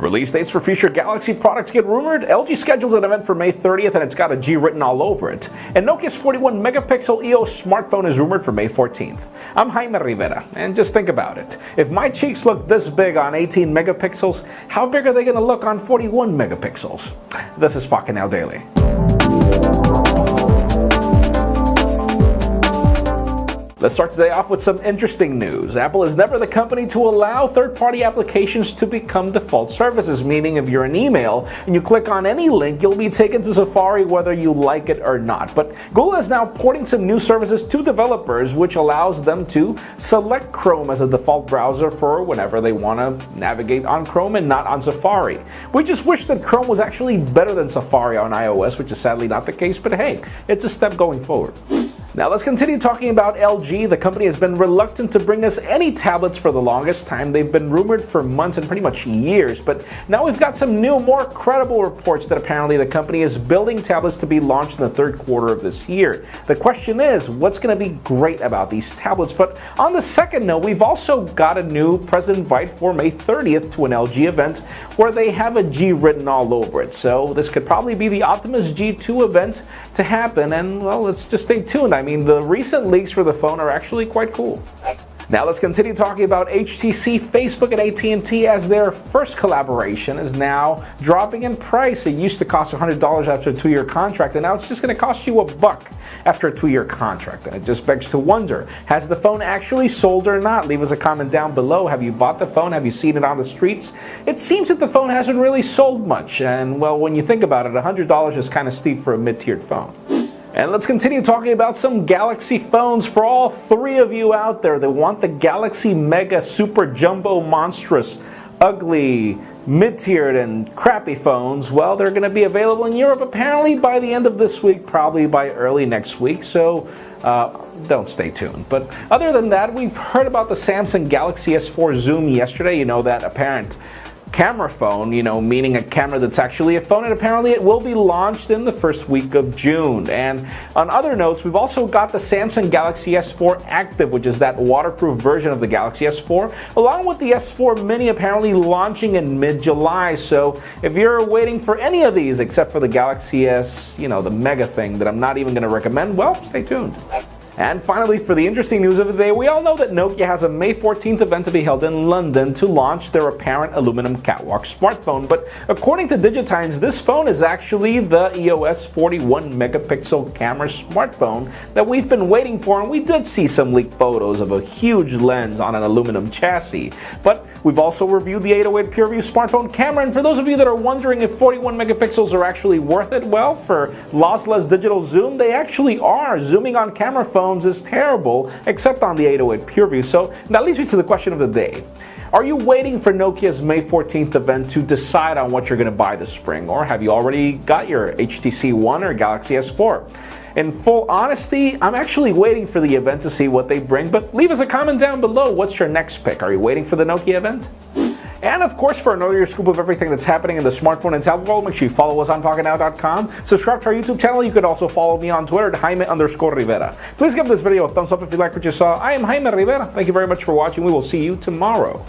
Release dates for future Galaxy products get rumored. LG schedules an event for May 30th and it's got a G written all over it. And Nokia's 41 megapixel EOS smartphone is rumored for May 14th. I'm Jaime Rivera, and just think about it. If my cheeks look this big on 18 megapixels, how big are they going to look on 41 megapixels? This is Pocketnow Daily. Let's start today off with some interesting news. Apple is never the company to allow third-party applications to become default services, meaning if you're an email and you click on any link, you'll be taken to Safari whether you like it or not. But Google is now porting some new services to developers, which allows them to select Chrome as a default browser for whenever they want to navigate on Chrome and not on Safari. We just wish that Chrome was actually better than Safari on iOS, which is sadly not the case, but hey, it's a step going forward. Now let's continue talking about LG. The company has been reluctant to bring us any tablets for the longest time. They've been rumored for months and pretty much years, but now we've got some new, more credible reports that apparently the company is building tablets to be launched in the third quarter of this year. The question is, what's going to be great about these tablets? But on the second note, we've also got a new press invite for May 30th to an LG event where they have a G written all over it. So this could probably be the Optimus G2 event to happen, and well, let's just stay tuned. I mean, the recent leaks for the phone are actually quite cool. Now let's continue talking about HTC, Facebook, and AT&T as their first collaboration is now dropping in price. It used to cost $100 after a 2-year contract, and now it's just going to cost you $1 after a 2-year contract. And it just begs to wonder, has the phone actually sold or not? Leave us a comment down below. Have you bought the phone? Have you seen it on the streets? It seems that the phone hasn't really sold much, and well, when you think about it, $100 is kind of steep for a mid-tiered phone. And let's continue talking about some Galaxy phones for all three of you out there that want the Galaxy Mega Super Jumbo Monstrous, ugly, mid-tiered, and crappy phones. Well, they're going to be available in Europe apparently by the end of this week, probably by early next week, so don't stay tuned. But other than that, we've heard about the Samsung Galaxy S4 Zoom yesterday. You know, that apparent camera phone, meaning a camera that's actually a phone, and apparently it will be launched in the first week of June. And on other notes, we've also got the Samsung Galaxy S4 Active, which is that waterproof version of the Galaxy S4, along with the S4 Mini apparently launching in mid-July. So if you're waiting for any of these except for the Galaxy S, the Mega thing that I'm not even going to recommend, well, stay tuned. And finally, for the interesting news of the day, we all know that Nokia has a May 14th event to be held in London to launch their apparent aluminum catwalk smartphone. But according to Digitimes, this phone is actually the EOS 41 megapixel camera smartphone that we've been waiting for, and we did see some leaked photos of a huge lens on an aluminum chassis. But we've also reviewed the 808 PureView smartphone camera, and for those of you that are wondering if 41 megapixels are actually worth it, well, for lossless digital zoom, they actually are. Zooming on camera phones is terrible, except on the 808 PureView. So that leads me to the question of the day. Are you waiting for Nokia's May 14th event to decide on what you're going to buy this spring? Or have you already got your HTC One or Galaxy S4? In full honesty, I'm actually waiting for the event to see what they bring, but leave us a comment down below. What's your next pick? Are you waiting for the Nokia event? And of course, for another scoop of everything that's happening in the smartphone and tablet world, make sure you follow us on Pocketnow.com. Subscribe to our YouTube channel. You could also follow me on Twitter at Jaime_Rivera. Please give this video a thumbs up if you like what you saw. I am Jaime Rivera. Thank you very much for watching. We will see you tomorrow.